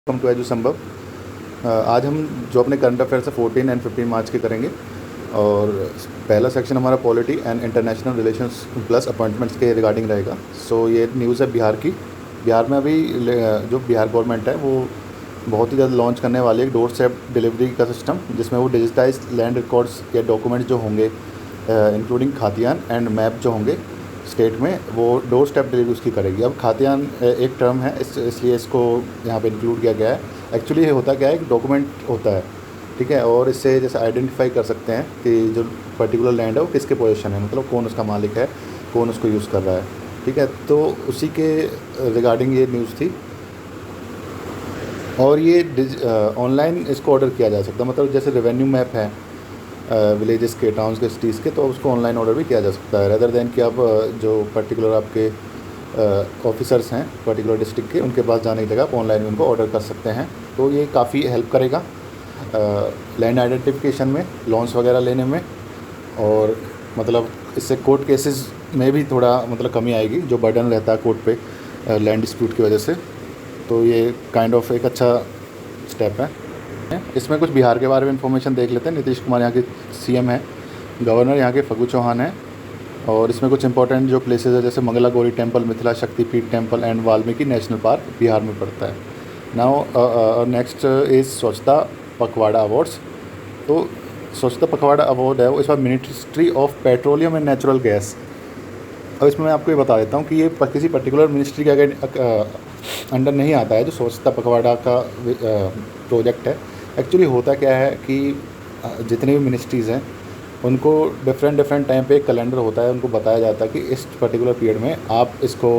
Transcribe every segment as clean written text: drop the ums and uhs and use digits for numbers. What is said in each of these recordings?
Welcome to edu संभव। आज हम जो अपने करंट अफेयर्स है 14 एंड 15 मार्च के करेंगे। और पहला सेक्शन हमारा polity and international relations plus appointments के रिगार्डिंग रहेगा। सो ये न्यूज़ है बिहार की। बिहार में अभी जो बिहार गवर्नमेंट है वो बहुत ही जल्द लॉन्च करने वाली है डोर स्टेप डिलीवरी का सिस्टम, जिसमें वो डिजिटाइज लैंड रिकॉर्ड्स के डॉक्यूमेंट जो होंगे इंक्लूडिंग खातियान एंड मैप जो होंगे स्टेट में, वो डोर स्टेप डिलीवरी उसकी करेगी। अब खातियान एक टर्म है, इसलिए इसको यहाँ पे इंक्लूड किया गया है। एक्चुअली ये होता क्या है, एक डॉक्यूमेंट होता है, ठीक है, और इससे जैसे आइडेंटिफाई कर सकते हैं कि जो पर्टिकुलर लैंड है वो किसके पोजीशन है, मतलब कौन उसका मालिक है, कौन उसको यूज़ कर रहा है, ठीक है। तो उसी के रिगार्डिंग ये न्यूज़ थी। और ये ऑनलाइन इसको ऑर्डर किया जा सकता है, मतलब जैसे रेवेन्यू मैप है विलेजेस के, टाउन्स के, सिटीज़ के, तो उसको ऑनलाइन ऑर्डर भी किया जा सकता है, रेदर देन कि आप जो पर्टिकुलर आपके ऑफिसर्स हैं पर्टिकुलर डिस्ट्रिक्ट के, उनके पास जाने की जगह आप ऑनलाइन उनको ऑर्डर कर सकते हैं। तो ये काफ़ी हेल्प करेगा लैंड आइडेंटिफिकेशन में, लोन्स वगैरह लेने में, और मतलब इससे कोर्ट केसेस में भी थोड़ा मतलब कमी आएगी, जो बर्डन रहता है कोर्ट पे लैंड डिस्प्यूट की वजह से। तो ये काइंड ऑफ एक अच्छा स्टेप है। इसमें कुछ बिहार के बारे में इंफॉर्मेशन देख लेते हैं। नीतीश कुमार यहाँ के सीएम हैं, गवर्नर यहाँ के फागू चौहान हैं, और इसमें कुछ इंपॉर्टेंट जो प्लेसेस है जैसे मंगला गौरी टेम्पल, मिथिला शक्तिपीठ temple and Valmiki national park Bihar में पड़ता है। नाउ नेक्स्ट इज़ स्वच्छता पखवाड़ा अवार्ड्स। तो स्वच्छता पखवाड़ा अवार्ड है वो इस बार ministry of petroleum and natural gas. अब इसमें मैं आपको ये बता देता हूँ कि ये किसी पर्टिकुलर मिनिस्ट्री के अंडर नहीं आता है जो स्वच्छता पखवाड़ा का प्रोजेक्ट है। एक्चुअली होता क्या है कि जितनी भी मिनिस्ट्रीज़ हैं उनको डिफरेंट टाइम पे एक कैलेंडर होता है, उनको बताया जाता है कि इस पर्टिकुलर पीरियड में आप इसको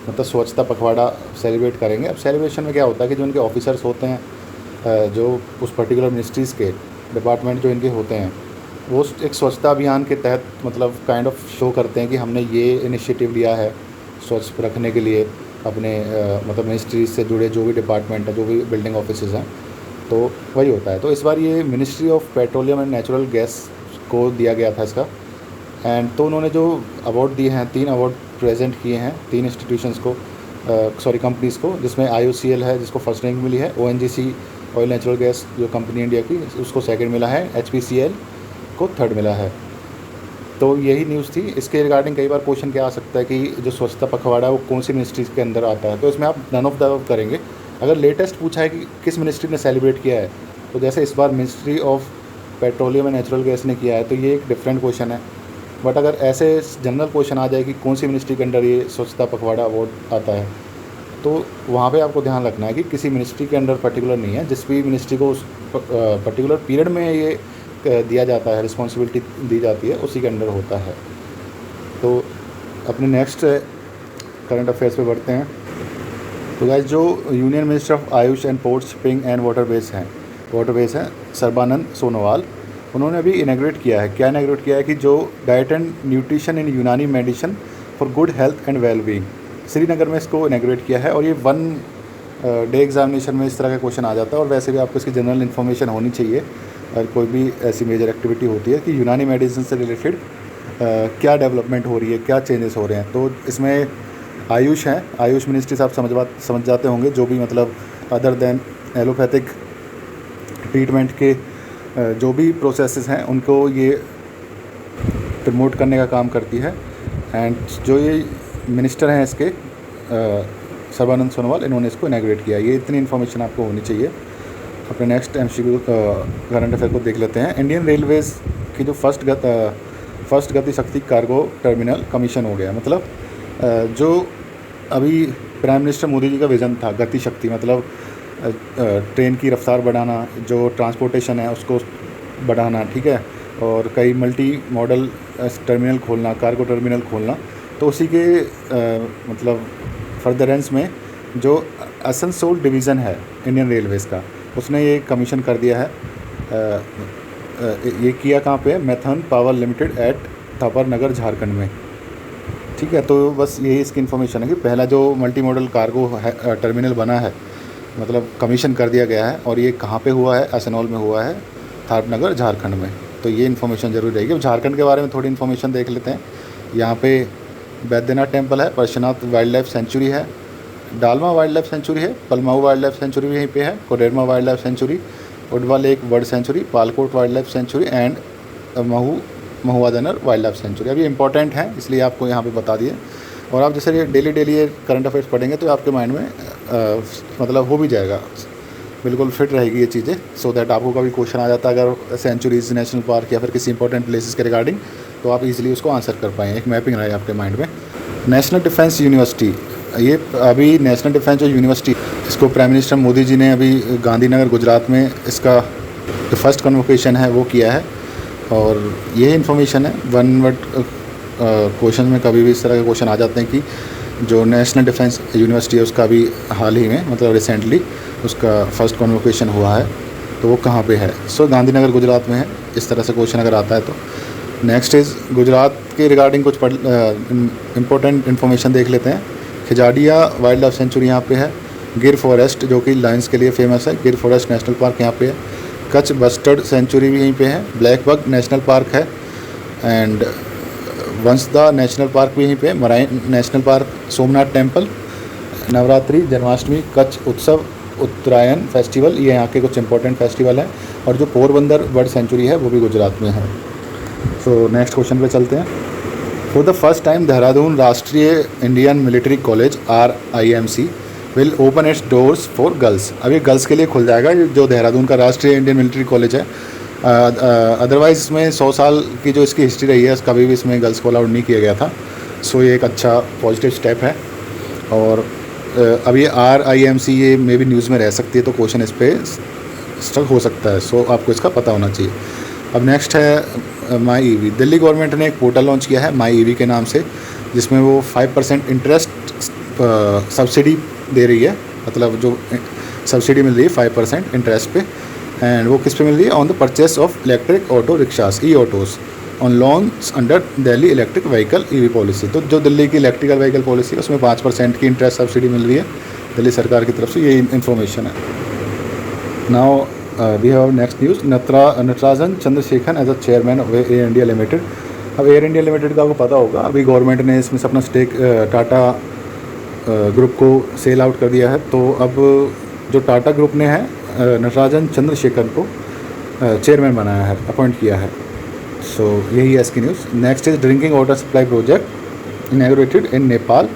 मतलब स्वच्छता पखवाड़ा सेलिब्रेट करेंगे। अब सेलिब्रेशन में क्या होता है कि जो उनके ऑफिसर्स होते हैं जो उस पर्टिकुलर मिनिस्ट्रीज़ के डिपार्टमेंट जो इनके होते हैं, वो एक स्वच्छता अभियान के तहत मतलब काइंड ऑफ शो करते हैं कि हमने ये इनिशिएटिव लिया है स्वच्छ रखने के लिए अपने मतलब मिनिस्ट्रीज से जुड़े जो भी डिपार्टमेंट है, जो भी बिल्डिंग ऑफिसेज हैं, तो वही होता है। तो इस बार ये ministry of petroleum and natural gas को दिया गया था इसका। एंड तो उन्होंने जो अवार्ड दिए हैं, 3 अवार्ड प्रेजेंट किए हैं 3 इंस्टीट्यूशंस को, कंपनीज़ को, जिसमें IOCL है जिसको फर्स्ट रैंक मिली है, ONGC ऑयल नेचुरल गैस जो कंपनी इंडिया की, उसको सेकंड मिला है, HPCL को थर्ड मिला है। तो यही न्यूज़ थी। इसके रिगार्डिंग कई बार क्वेश्चन क्या आ सकता है कि जो स्वच्छता पखवाड़ा है वो कौन सी मिनिस्ट्रीज़ के अंदर आता है, तो इसमें आप नन ऑफ द अबव करेंगे। अगर लेटेस्ट पूछा है कि किस मिनिस्ट्री ने सेलिब्रेट किया है, तो जैसे इस बार ministry of petroleum and natural gas ने किया है, तो ये एक डिफरेंट क्वेश्चन है। बट अगर ऐसे जनरल क्वेश्चन आ जाए कि कौन सी मिनिस्ट्री के अंडर ये स्वच्छता पखवाड़ा अवार्ड आता है, तो वहाँ पे आपको ध्यान रखना है कि किसी मिनिस्ट्री के अंडर पर्टिकुलर नहीं है, जिस भी मिनिस्ट्री को उस पर्टिकुलर पीरियड में ये दिया जाता है, रिस्पॉन्सिबिलिटी दी जाती है, उसी के अंडर होता है। तो अपने नेक्स्ट करंट अफेयर्स पे बढ़ते हैं। तो गाइस, जो union minister of Ayush and port shipping and waterways हैं सर्बानंद सोनोवाल, उन्होंने अभी इनैग्रेट किया है। क्या इनैग्रेट किया है कि जो डाइट एंड न्यूट्रिशन इन यूनानी medicine for good health and wellbeing, Srinagar में इसको इनैग्रेट किया है। और ये 1 डे एग्जामिनेशन में इस तरह का क्वेश्चन आ जाता है, और वैसे भी आपको इसकी जनरल इन्फॉर्मेशन होनी चाहिए और कोई भी ऐसी मेजर एक्टिविटी होती है कि यूनानी मेडिसिन से रिलेटेड क्या डेवलपमेंट हो रही है, क्या चेंजेस हो रहे हैं। तो इसमें आयुष है, आयुष मिनिस्ट्री से आप समझ जाते होंगे, जो भी मतलब अदर देन एलोपैथिक ट्रीटमेंट के जो भी प्रोसेसेस हैं उनको ये प्रमोट करने का काम करती है। एंड जो ये मिनिस्टर हैं इसके सर्बानंद सोनोवाल, इन्होंने इसको इनैग्रेट किया। ये इतनी इन्फॉर्मेशन आपको होनी चाहिए। अपने नेक्स्ट MCQ करंट अफेयर को देख लेते हैं। इंडियन रेलवेज़ की जो फर्स्ट गति शक्ति कार्गो टर्मिनल कमीशन हो गया। मतलब जो अभी प्राइम मिनिस्टर मोदी जी का विज़न था गति शक्ति, मतलब ट्रेन की रफ्तार बढ़ाना, जो ट्रांसपोर्टेशन है उसको बढ़ाना, ठीक है, और कई मल्टी मॉडल टर्मिनल खोलना, कार्गो टर्मिनल खोलना। तो उसी के मतलब फर्दरेंस में जो आसनसोल डिवीज़न है इंडियन रेलवेज़ का, उसने ये कमीशन कर दिया है। ये किया कहाँ पे? Maithon power limited at Thapar Nagar Jharkhand में, ठीक है। तो बस यही इसकी इन्फॉर्मेशन है कि पहला जो मल्टी मॉडल कार्गो टर्मिनल बना है, मतलब कमीशन कर दिया गया है, और ये कहाँ पे हुआ है? असनौल में हुआ है, थापनगर झारखंड में। तो ये इन्फॉर्मेशन ज़रूर रहेगी। अब झारखंड के बारे में थोड़ी इन्फॉर्मेशन देख लेते हैं। यहाँ पे बैद्यनाथ टेम्पल है, परशुनाथ वाइल्ड लाइफ सेंचुरी है, डालमा वाइल्ड लाइफ सेंचुरी है, पलमाऊ वाइल्ड लाइफ सेंचुरी भी यहीं पे है, Koderma wildlife sanctuary, Udhwa lake bird sanctuary, Palkot wildlife sanctuary and Mahuadanr wildlife sanctuary. अब ये इंपॉर्टेंट है इसलिए आपको यहाँ पे बता दिए। और आप जैसे ये डेली ये करंट अफेयर्स पढ़ेंगे तो आपके माइंड में मतलब हो भी जाएगा, बिल्कुल फिट रहेगी ये चीज़ें, सो दैट आपको कभी क्वेश्चन आ जाता है अगर सेंचुरीज, नेशनल पार्क या फिर किसी इंपॉर्टेंट प्लेसेस के रिगार्डिंग, तो आप इजीली उसको आंसर कर पाएँ, एक मैपिंग रहे आपके माइंड में। नेशनल डिफेंस यूनिवर्सिटी, ये अभी नेशनल डिफेंस जो यूनिवर्सिटी, इसको प्राइम मिनिस्टर मोदी जी ने अभी गांधीनगर गुजरात में इसका जो फर्स्ट कन्वोकेशन है वो किया है। और यही इन्फॉर्मेशन है, वन वर्ड क्वेश्चन में कभी भी इस तरह के क्वेश्चन आ जाते हैं कि जो नेशनल डिफेंस यूनिवर्सिटी है उसका भी हाल ही में मतलब रिसेंटली उसका फर्स्ट कन्वोकेशन हुआ है, तो वो कहाँ पे है? सो गांधीनगर गुजरात में है। इस तरह से क्वेश्चन अगर आता है तो नेक्स्ट इज़ गुजरात के रिगार्डिंग कुछ इम्पोर्टेंट इन्फॉर्मेशन देख लेते हैं। खिजाडिया वाइल्ड लाइफ सेंचुरी यहाँ पे है, गिर फॉरेस्ट जो कि लायंस के लिए फेमस है, गिर फॉरेस्ट नेशनल पार्क यहाँ पे है, कच्छ बस्टर्ड सेंचुरी भी यहीं पे है, ब्लैक बग नेशनल पार्क है एंड वंसदा नेशनल पार्क भी यहीं पे है, marine national park, Somnath temple, Navratri, Janmashtami, Kutch उत्सव, उत्तरायण फेस्टिवल, ये यहाँ के कुछ इंपॉर्टेंट फेस्टिवल हैं। और जो पोरबंदर बर्ड सेंचुरी है वो भी गुजरात में है। सो नेक्स्ट क्वेश्चन पे चलते हैं। For the first time Dehradun Rashtriya Indian military college RIMC will open its doors for girls. अब ये गर्ल्स के लिए खुल जाएगा, जो देहरादून का राष्ट्रीय इंडियन मिलिट्री कॉलेज है। अदरवाइज़ इसमें 100 साल की जो इसकी हिस्ट्री रही है कभी भी इसमें गर्ल्स को अलाउड नहीं किया गया था। सो ये एक अच्छा पॉजिटिव स्टेप है। और अब ये RIMC ये मे भी न्यूज़ में रह सकती है, तो क्वेश्चन इस पर स्टक हो सकता है। सो आपको इसका पता होना चाहिए। अब नेक्स्ट है माई EV। दिल्ली गवर्नमेंट ने एक पोर्टल लॉन्च किया है माई EV के नाम से, जिसमें वो 5% इंटरेस्ट सब्सिडी दे रही है, मतलब जो सब्सिडी मिल रही है 5% इंटरेस्ट पे। एंड वो किस पे मिल रही है? On the purchase of electric auto rickshaws, e-autos, on loans under Delhi electric vehicle EV policy. तो जो दिल्ली की इलेक्ट्रिकल व्हीकल पॉलिसी है उसमें 5% की इंटरेस्ट सब्सिडी मिल रही है दिल्ली सरकार की तरफ से। ये इन्फॉर्मेशन है। Now we have next news. Natarajan Chandrasekhar as a chairman of Air India limited. अब एयर इंडिया लिमिटेड का आपको पता होगा, अभी गवर्नमेंट ने इसमें से अपना स्टेक टाटा ग्रुप को सेल आउट कर दिया है। तो अब जो टाटा ग्रुप ने है नटराजन चंद्रशेखर को चेयरमैन बनाया है, अपॉइंट किया है। सो यही है इसकी news. Next is drinking water supply project inaugurated in Nepal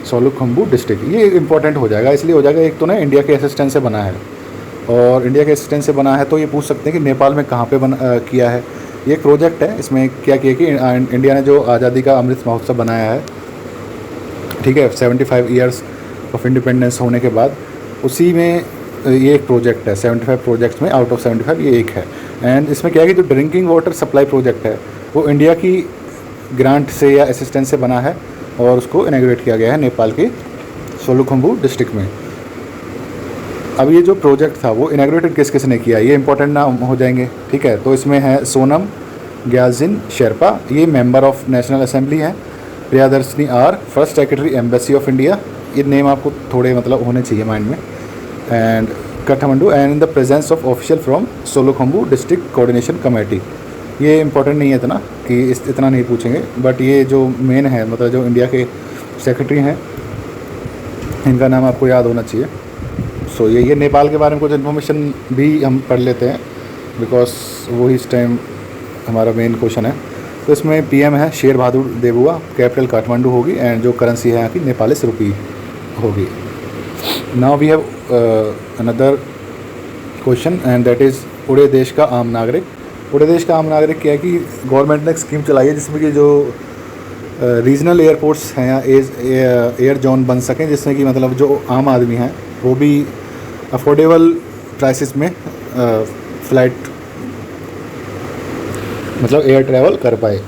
Solukhumbu district. ये इंपॉर्टेंट हो जाएगा, इसलिए हो जाएगा, एक तो ना इंडिया के असिस्टेंस से बना है, और इंडिया के असिस्टेंस से बना है तो ये पूछ सकते हैं कि नेपाल में कहाँ पे किया है। ये एक प्रोजेक्ट है, इसमें क्या किया कि इंडिया ने जो आज़ादी का अमृत महोत्सव बनाया है, ठीक है, 75 ईयर्स ऑफ इंडिपेंडेंस होने के बाद, उसी में ये एक प्रोजेक्ट है। 75 प्रोजेक्ट्स में आउट ऑफ 75 ये एक है। एंड इसमें क्या है कि जो ड्रिंकिंग वाटर सप्लाई प्रोजेक्ट है वो इंडिया की ग्रांट से या असिस्टेंस से बना है, और उसको इनॉग्रेट किया गया है नेपाल के सोलुखम्बू डिस्ट्रिक्ट में। अब ये जो प्रोजेक्ट था वो इनॉग्रेटेड किस किस ने किया, ये इंपॉर्टेंट नाम हो जाएंगे, ठीक है। तो इसमें है सोनम ग्यालजिन शेरपा, ये मेंबर ऑफ नेशनल असेंबली हैं। Priyadarshini R, first secretary embassy of India. ये नेम आपको थोड़े मतलब होने चाहिए माइंड में। And Kathmandu and in the presence of official from Solukhumbu district coordination committee. ये इंपॉर्टेंट नहीं है इतना कि इतना नहीं पूछेंगे, बट ये जो मेन है मतलब जो इंडिया के सेक्रेटरी हैं इनका नाम आपको याद होना चाहिए। सो ये नेपाल के बारे में कुछ इन्फॉर्मेशन भी हम पढ़ लेते हैं, बिकॉज वही इस टाइम हमारा मेन क्वेश्चन है। तो इसमें PM है शेर बहादुर देवुआ, कैपिटल काठमांडू होगी, एंड जो करेंसी है यहाँ की नेपालिस रुपी होगी। Now we have another question and that is पूरे देश का आम नागरिक। पूरे देश का आम नागरिक क्या है कि गवर्नमेंट ने एक स्कीम चलाई है जिसमें कि जो रीजनल एयरपोर्ट्स हैं या एयर जोन बन सकें, जिसमें कि मतलब जो आम आदमी हैं वो भी अफोर्डेबल प्राइसेस में फ़्लाइट मतलब एयर ट्रैवल कर पाए।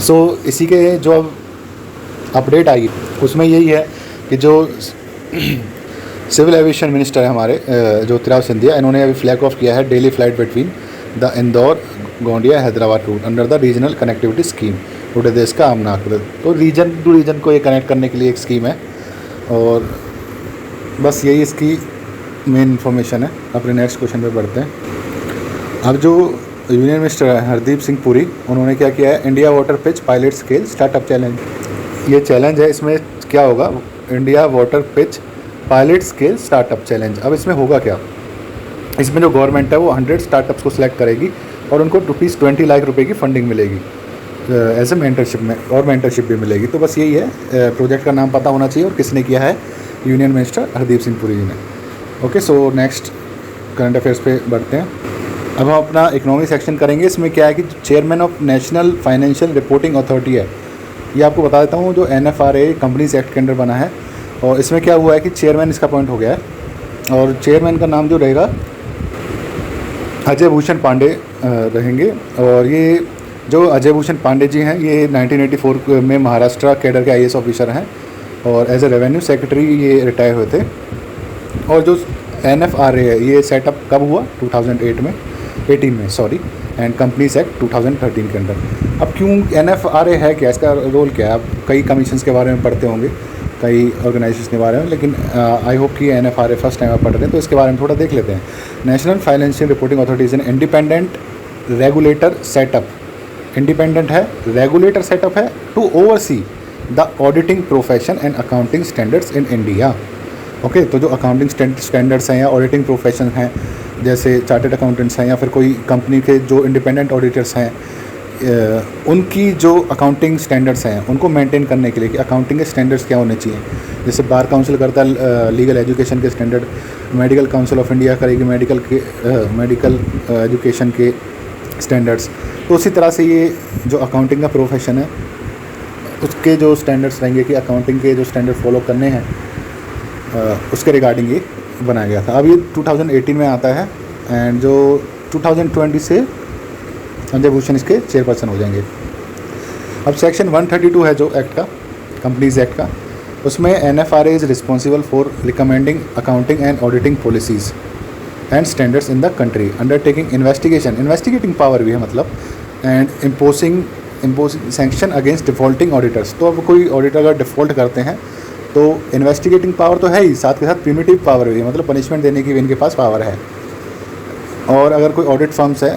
सो इसी के जो अब अपडेट आई उसमें यही है कि जो सिविल एविएशन मिनिस्टर है हमारे ज्योतिराव सिंधिया, इन्होंने अभी फ्लैग ऑफ किया है daily flight between the Indore Gondia Hyderabad route under the regional connectivity scheme. पूरे देश का आम नागरिक, तो रीजन टू रीजन को ये कनेक्ट करने के लिए एक स्कीम है, और बस यही इसकी मेन इन्फॉर्मेशन है। अपने नेक्स्ट क्वेश्चन पे बढ़ते हैं। अब जो यूनियन मिनिस्टर है हरदीप सिंह पुरी, उन्होंने क्या किया है, India water pitch pilot scale startup challenge. ये चैलेंज है, इसमें क्या होगा India water pitch pilot scale startup challenge. अब इसमें होगा क्या, इसमें जो गवर्नमेंट है वो 100 स्टार्टअप्स को सिलेक्ट करेगी और उनको ₹20 लाख की फंडिंग मिलेगी एज ए मेंटरशिप में, और मेंटरशिप भी मिलेगी। तो बस यही है, प्रोजेक्ट का नाम पता होना चाहिए और किसने किया है, यूनियन मिनिस्टर हरदीप सिंह पुरी जी ने। Okay, so next current affairs पे बढ़ते हैं। अब हम अपना इकोनॉमी सेक्शन करेंगे। इसमें क्या है कि chairman of national financial reporting authority है, ये आपको बता देता हूँ, जो NFRA कंपनीज एक्ट के अंडर बना है। और इसमें क्या हुआ है कि चेयरमैन इसका अपॉइंट हो गया है और चेयरमैन का नाम जो रहेगा अजय भूषण पांडे रहेंगे। और ये जो अजय भूषण पांडे जी हैं ये 1984 में महाराष्ट्र कैडर के IAS ऑफिसर हैं और एज ए रेवेन्यू सेक्रेटरी ये रिटायर हुए थे। और जो NFRA है ये सेटअप कब हुआ, 2018 में सॉरी, एंड कंपनीज एक्ट 2013 के अंदर। अब क्यों NFRA है, क्या इसका रोल क्या है? आप कई कमीशंस के बारे में पढ़ते होंगे, कई ऑर्गेनाइजेशन के बारे में, लेकिन आई होप कि NFRA फर्स्ट टाइम आप पढ़ रहे हैं तो इसके बारे में थोड़ा देख लेते हैं। National financial reporting authority is an independent regulator setup, independent है, रेगुलेटर सेटअप है to oversee the auditing profession and accounting standards in India. Okay, तो जो अकाउंटिंग स्टैंडर्ड्स हैं या ऑडिटिंग प्रोफेशन हैं, जैसे चार्टर्ड अकाउंटेंट्स हैं या फिर कोई कंपनी के जो इंडिपेंडेंट ऑडिटर्स हैं, उनकी जो अकाउंटिंग स्टैंडर्ड्स हैं उनको मेंटेन करने के लिए कि अकाउंटिंग के स्टैंडर्ड्स क्या होने चाहिए। जैसे बार काउंसिल करता है लीगल एजुकेशन के standard, medical council of India करेगी मेडिकल एजुकेशन के स्टैंडर्ड्स। तो उसी तरह से ये जो अकाउंटिंग का प्रोफेशन है उसके जो स्टैंडर्ड्स रहेंगे कि अकाउंटिंग के जो स्टैंडर्ड फॉलो करने हैं उसके रिगार्डिंग ये बनाया गया था। अब ये 2018 में आता है एंड जो 2020 से अजय भूषण इसके चेयरपर्सन हो जाएंगे। अब सेक्शन 132 है जो एक्ट का, कंपनीज एक्ट का, उसमें NFRA is responsible for recommending accounting and auditing policies and standards in the country, undertaking investigating power भी है मतलब, and imposing sanction against defaulting auditors. तो अब कोई ऑडिटर अगर डिफ़ॉल्ट करते हैं तो इन्वेस्टिगेटिंग पावर तो है ही, साथ के साथ प्यूनिटिव पावर भी है, मतलब पनिशमेंट देने की भी इनके पास पावर है। और अगर कोई ऑडिट फर्म्स है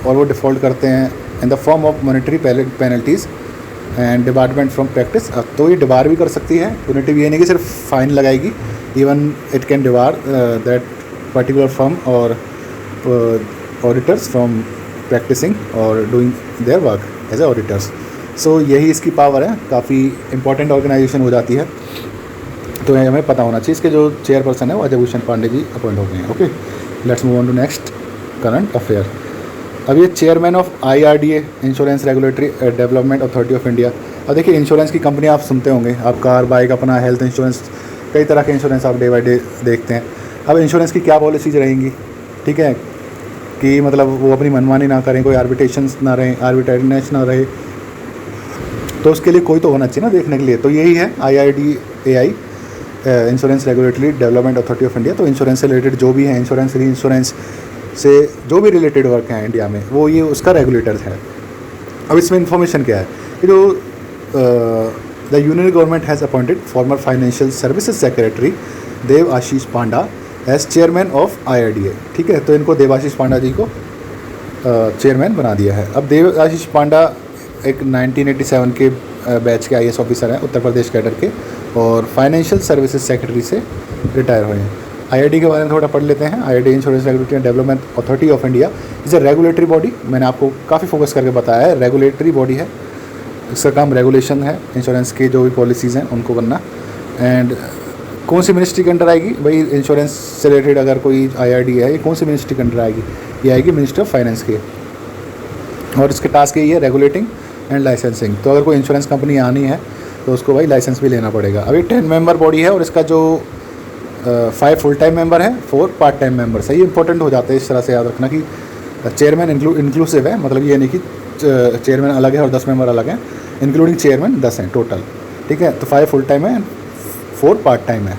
और वो डिफ़ॉल्ट करते हैं in the form of monetary penalties and department from practice, तो ये डिबार भी कर सकती है। प्यूनिटिव ये नहीं कि सिर्फ फाइन लगाएगी, even it can debar that particular firm और ऑडिटर्स फ्रॉम प्रैक्टिसिंग और doing their work as a auditors. So यही इसकी पावर है, काफ़ी इंपॉर्टेंट ऑर्गेनाइजेशन हो जाती है, तो ये हमें पता होना चाहिए। इसके जो चेयरपर्सन है वो अजय भूषण पांडे जी अपॉइंट हो गए हैं। Okay, let's move on to next current affair. अब ये chairman of IRDA, insurance regulatory development authority of India. अब देखिए इंश्योरेंस की कंपनी आप सुनते होंगे, आप कार, बाइक, अपना हेल्थ इंश्योरेंस, कई तरह के इंश्योरेंस आप डे बाई डे देखते हैं। अब इंश्योरेंस की क्या पॉलिसीज रहेंगी, ठीक है, कि मतलब वो अपनी मनमानी ना करें, कोई आर्बिट्रेशंस ना रहे, आर्बिट्रेटनेस ना रहे, तो उसके लिए कोई तो होना चाहिए ना देखने के लिए। तो यही है IRDAI, insurance regulatory development authority of India. तो इंश्योरेंस से रिलेटेड जो भी है, इंश्योरेंस, री इंश्योरेंस से जो भी रिलेटेड वर्क है इंडिया में, वो ये उसका रेगुलेटर है। अब इसमें इन्फॉर्मेशन क्या है कि जो the union government has appointed former financial services secretary Dev Ashish Panda as chairman of IRDA, ठीक है। तो इनको देवाशीष पांडा जी को चेयरमैन बना दिया है। अब देव आशीष पांडा एक 1987 के बैच के IAS ऑफिसर हैं, उत्तर प्रदेश कैडर के, और फाइनेंशियल सर्विसेज सेक्रेटरी से रिटायर हुए हैं। IRD के बारे में थोड़ा पढ़ लेते हैं। IRD insurance regulatory and development authority of India is a regulatory body. मैंने आपको काफ़ी फोकस करके बताया है, रेगुलेटरी बॉडी है, इसका काम रेगुलेशन है, इंश्योरेंस की जो भी पॉलिसीज़ हैं उनको करना। एंड कौन सी मिनिस्ट्री के अंडर आएगी भाई, इंश्योरेंस से रिलेटेड अगर कोई IRD है, ये कौन सी मिनिस्ट्री के अंडर आएगी, ये आएगी मिनिस्टर ऑफ फाइनेंस के। और इसके टास्क यही है रेगुलेटिंग एंड लाइसेंसिंग। तो अगर कोई इंश्योरेंस कंपनी आनी है तो उसको भाई लाइसेंस भी लेना पड़ेगा। अभी 10 मेंबर बॉडी है और इसका जो 5 फुल टाइम मेंबर है, 4 पार्ट टाइम मेंबर। सही इंपॉर्टेंट हो जाता है, इस तरह से याद रखना कि चेयरमैन इंक्लूसिव है, मतलब ये नहीं कि चेयरमैन अलग है और 10 मेंबर अलग हैं, इंक्लूडिंग चेयरमैन 10 हैं टोटल, ठीक है। तो 5 फुल टाइम है, 4 पार्ट टाइम है।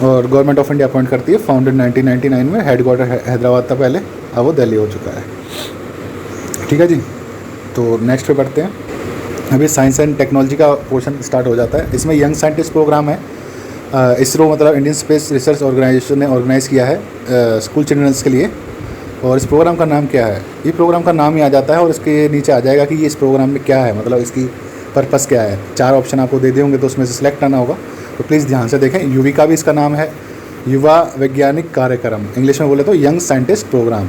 और गवर्नमेंट ऑफ इंडिया अपॉइंट करती है, फाउंडेड 1999 में, हेडक्वार्टर हैदराबाद था पहले, अब वो दिल्ली हो चुका है, ठीक है जी। तो नेक्स्ट पे बढ़ते हैं। अभी साइंस एंड टेक्नोलॉजी का पोर्शन स्टार्ट हो जाता है। इसमें यंग साइंटिस्ट प्रोग्राम है, इसरो मतलब इंडियन स्पेस रिसर्च ऑर्गेनाइजेशन ने ऑर्गेनाइज़ किया है स्कूल चिल्ड्रंस के लिए। और इस प्रोग्राम का नाम क्या है, ये प्रोग्राम का नाम ही आ जाता है और इसके नीचे आ जाएगा कि ये इस प्रोग्राम में क्या है, मतलब इसकी पर्पस क्या है। 4 ऑप्शन आपको दे दिए होंगे तो उसमें से सिलेक्ट करना होगा, तो प्लीज़ ध्यान से देखें। युविका भी इसका नाम है, युवा वैज्ञानिक कार्यक्रम, इंग्लिश में बोले तो यंग साइंटिस्ट प्रोग्राम।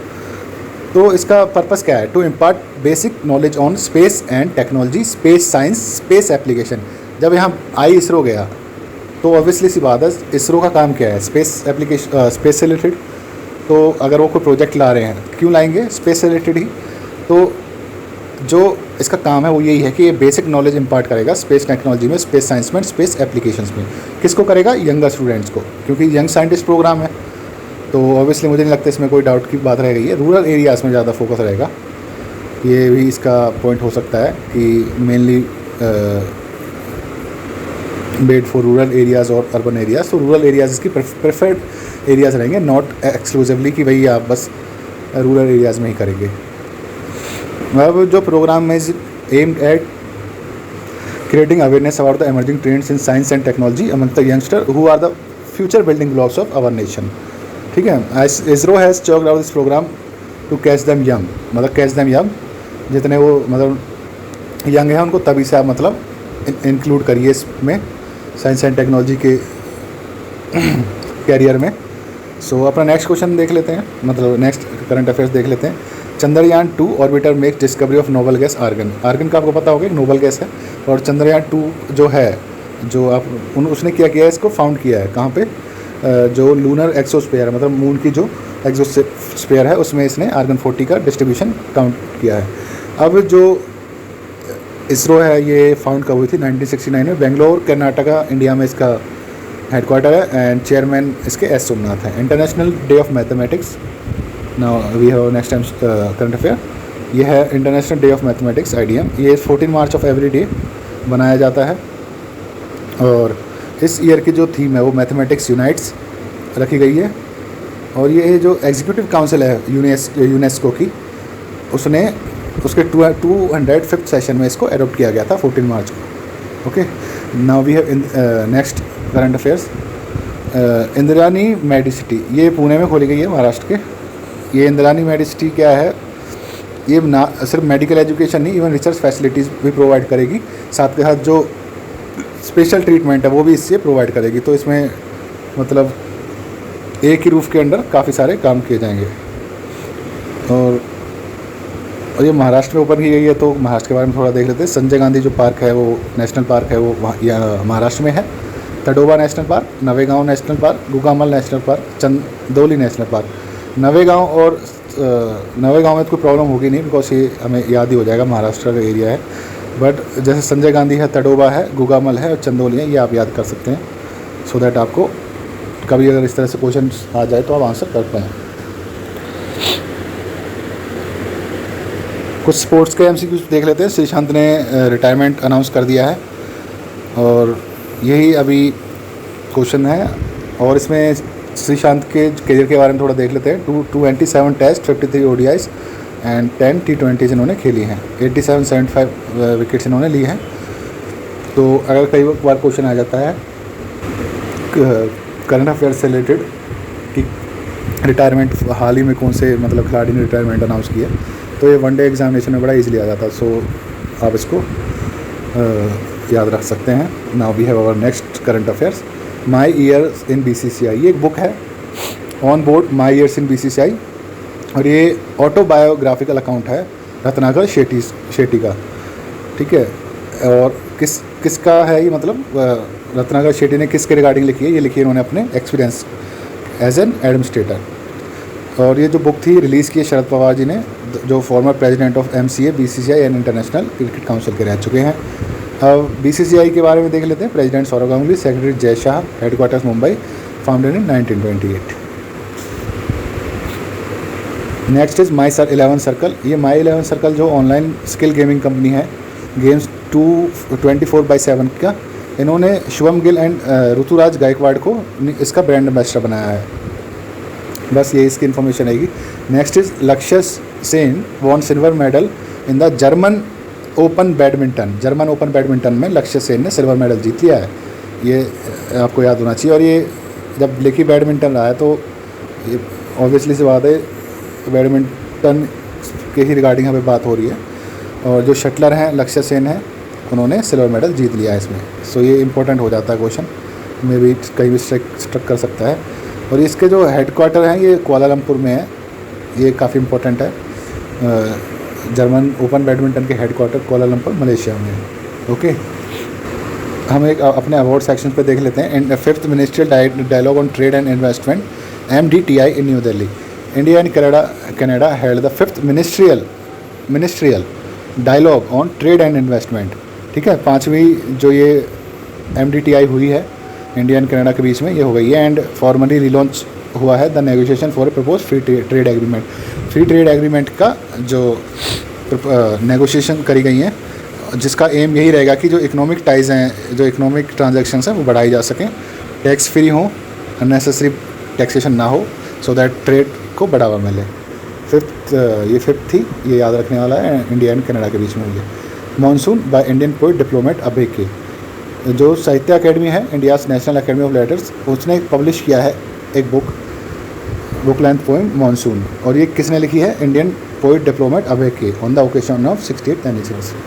तो इसका पर्पस क्या है, to impart basic knowledge on space and technology, space science, space application. जब यहाँ आई इसरो गया तो ऑब्वियसली सी बात है, इसरो का काम क्या है, स्पेस एप्लीकेशन, स्पेस से रिलेटेड। तो अगर वो कोई प्रोजेक्ट ला रहे हैं, क्यों लाएंगे, स्पेस से रिलेटेड ही। तो जो इसका काम है वो यही है कि ये बेसिक नॉलेज इंपार्ट करेगा स्पेस टेक्नोलॉजी में, स्पेस साइंस में, स्पेस एप्लीकेशंस में। किसको करेगा, यंगर स्टूडेंट्स को, क्योंकि यंग साइंटिस्ट प्रोग्राम है। तो ऑब्वियसली मुझे नहीं लगता इसमें कोई डाउट की बात रह गई है। रूरल एरियाज़ में ज़्यादा फोकस रहेगा, ये भी इसका पॉइंट हो सकता है कि mainly made for rural areas और अर्बन एरियाज़। तो रूरल एरियाज़ इसकी प्रेफर्ड एरियाज़ रहेंगे, नॉट एक्सक्लूसिवली कि भाई आप बस रूरल एरियाज़ में ही करेंगे। अब जो प्रोग्राम में aimed at creating awareness about the emerging trends in science and technology among the youngster who are the future building blocks of our nation. ठीक है, ISRO has chalked out this program to catch them young, मतलब catch them young, जितने वो मतलब young हैं उनको तभी से आप मतलब इंक्लूड करिए इसमें साइंस एंड टेक्नोलॉजी के कैरियर में। सो अपना नेक्स्ट क्वेश्चन देख लेते हैं, मतलब नेक्स्ट करंट अफेयर्स देख लेते हैं। Chandrayaan 2 orbiter make discovery of noble gas argon. Argon का आपको पता होगा एक नोबल गैस है, और चंद्रयान 2 जो है, जो आप उसने क्या किया है, इसको फाउंड किया है कहाँ पे, जो लूनर एक्सोस्फीयर, मतलब मून की जो एक्सोस्फीयर है उसमें इसने आर्गन 40 का डिस्ट्रीब्यूशन काउंट किया है। अब जो इसरो है ये फाउंड कब हुई थी, 1969 में, बेंगलोर कर्नाटका इंडिया में इसका हेडक्वार्टर है, एंड चेयरमैन इसके एस सोमनाथ है। International day of mathematics, now we have next time current affair, ये है international day of mathematics IDM। ये 14 मार्च ऑफ एवरी डे बनाया जाता है, और इस ईयर की जो थीम है वो मैथमेटिक्स यूनाइट्स रखी गई है। और ये जो एग्जीक्यूटिव काउंसिल है यूनेस्को की, उसने उसके 205th सेशन में इसको एडॉप्ट किया गया था 14 मार्च को। Okay, now we have next current affairs. Indrayani Medicity, ये पुणे में खोली गई है, महाराष्ट्र के। ये इंदिरानी मेडिसिटी क्या है, ये ना सिर्फ मेडिकल एजुकेशन नहीं, इवन रिसर्च फैसिलिटीज़ भी प्रोवाइड करेगी, साथ के साथ जो स्पेशल ट्रीटमेंट है वो भी इससे प्रोवाइड करेगी। तो इसमें मतलब एक ही रूफ़ के अंडर काफ़ी सारे काम किए जाएंगे। और ये महाराष्ट्र में ऊपर की गई है, तो महाराष्ट्र के बारे में थोड़ा देख लेते हैं। संजय गांधी जो पार्क है, वो नेशनल पार्क है, वो महाराष्ट्र में है। Tadoba national park, Navegaon national park, Gugamal national park, Chandauli national park. Navegaon में तो कोई प्रॉब्लम होगी नहीं, बिकॉज ये हमें याद ही हो जाएगा, महाराष्ट्र का एरिया है। बट जैसे संजय गांधी है, तडोबा है, गुगामल है और चंदौली है, ये आप याद कर सकते हैं, सो दैट आपको कभी अगर इस तरह से क्वेश्चन आ जाए तो आप आंसर कर पाएँ। कुछ स्पोर्ट्स के MCQs देख लेते हैं। श्रीशांत ने रिटायरमेंट अनाउंस कर दिया है, और यही अभी क्वेश्चन है। और इसमें श्रीशांत के करियर के बारे में थोड़ा देख लेते हैं। 227 टेस्ट, 53 ODIs एंड 10 T20s इन्होंने खेली हैं। 87-75 विकेट्स इन्होंने ली हैं। तो अगर कई बार क्वेश्चन आ जाता है करंट अफेयर से रिलेटेड कि रिटायरमेंट हाल ही में कौन से मतलब खिलाड़ी ने रिटायरमेंट अनाउंस किया, तो ये वनडे एग्जामिनेशन में बड़ा इजीली आ जाता है। सो आप इसको याद रख सकते हैं। Now we have our next current affairs, my years in BCCI। ये एक बुक है, on board my years in BCCI, और ये ऑटोबायोग्राफिकल अकाउंट है रत्नाकर शेट्टी का। ठीक है, और किसका है ये, मतलब रत्नाकर शेट्टी ने किसके रिगार्डिंग लिखी है, ये लिखी है इन्होंने अपने एक्सपीरियंस एज एन एडमिनिस्ट्रेटर। और ये जो बुक थी रिलीज़ की शरद पवार जी ने, जो former president of MCA, BCCI and international cricket council के रह चुके हैं। अब BCCI के बारे में देख लेते हैं। President Saurav Ganguly, secretary Jay Shah, headquarters Mumbai, founded in 1928। Next is my 11 circle. ये माई 11 सर्कल जो ऑनलाइन स्किल गेमिंग कंपनी है, गेम्स 24/7 का, इन्होंने शुभम गिल एंड ऋतुराज गायकवाड़ को इसका ब्रांड एम्बेसडर बनाया है। बस ये इसकी इन्फॉर्मेशन आएगी। नेक्स्ट इज़ लक्ष्य Shane Warne silver medal in the German open badminton में लक्ष्य सेन ने सिल्वर मेडल जीत लिया है। ये आपको याद होना चाहिए। और ये जब लेकी बैडमिंटन रहा है तो ये ऑब्वियसली सी बात है, बैडमिंटन के ही रिगार्डिंग यहाँ पे बात हो रही है। और जो शटलर हैं लक्ष्य सेन है, उन्होंने सिल्वर मेडल जीत लिया है इसमें। सो ये इंपॉर्टेंट हो जाता है क्वेश्चन में भी, कहीं भी स्ट्रक कर सकता है। और इसके जो हेडक्वार्टर हैं ये कुआलालंपुर में है, ये काफ़ी इंपॉर्टेंट है। जर्मन ओपन बैडमिंटन के हेडक्वार्टर कुआलालंपुर मलेशिया में है। ओके, हम एक अपने अवार्ड सेक्शन पे देख लेते हैं। 5th ministerial dialogue on trade and investment MDTI in New Delhi. India and Canada held the 5th ministerial dialogue on trade and investment. ठीक है, 5वीं जो ये MDTI हुई है इंडिया एंड कनाडा के बीच में, ये हो गई है। एंड फॉर्मली रिलॉन्च हुआ है the negotiation for a propose free trade agreement. Free trade agreement का जो नेगोशिएशन करी गई हैं, जिसका एम यही रहेगा कि जो इकोनॉमिक टाइज़ हैं, जो इकोनॉमिक ट्रांजैक्शंस हैं वो बढ़ाई जा सकें, टैक्स फ्री हों, अननेसेसरी टैक्सेशन ना हो, सो दैट ट्रेड को बढ़ावा मिले। ये फिफ्थ थी, ये याद रखने वाला है, इंडिया एंड कनाडा के बीच में हुई है। Monsoon by Indian poet diplomat Abhay K, जो साहित्य अकेडमी है, India's national academy of letters, उसने पब्लिश किया है एक बुक लेंथ पोएम मॉनसून। और ये किसने लिखी है? इंडियन पोइट डिप्लोमेट अभय के, on the occasion of 68th anniversary.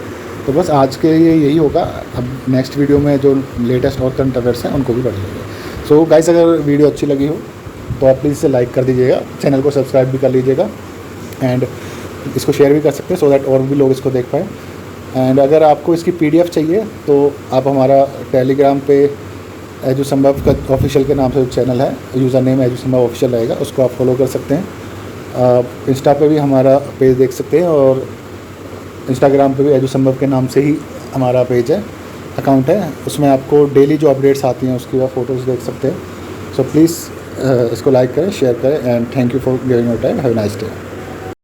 तो बस आज के लिए यही होगा। अब नेक्स्ट वीडियो में जो लेटेस्ट और करंट अफेयर्स हैं उनको भी पढ़ लेंगे। सो गाइस, अगर वीडियो अच्छी लगी हो तो आप प्लीज़ इसे लाइक कर दीजिएगा, चैनल को सब्सक्राइब भी कर लीजिएगा, एंड इसको शेयर भी कर सकते हैं सो दैट और भी लोग इसको देख पाएँ। एंड अगर आपको इसकी PDF चाहिए तो आप हमारा टेलीग्राम पे एजुसंभव का ऑफिशियल के नाम से जो चैनल है, यूज़र नेम एजुसंभव ऑफिशियल रहेगा, उसको आप फॉलो कर सकते हैं। इंस्टा पे भी हमारा पेज देख सकते हैं, और इंस्टाग्राम पे भी एजुसंभव के नाम से ही हमारा पेज है, अकाउंट है। उसमें आपको डेली जो अपडेट्स आती हैं उसकी आप फ़ोटोज़ देख सकते हैं। सो प्लीज़ इसको लाइक करें, शेयर करें, and thank you for giving your time. Have a nice day.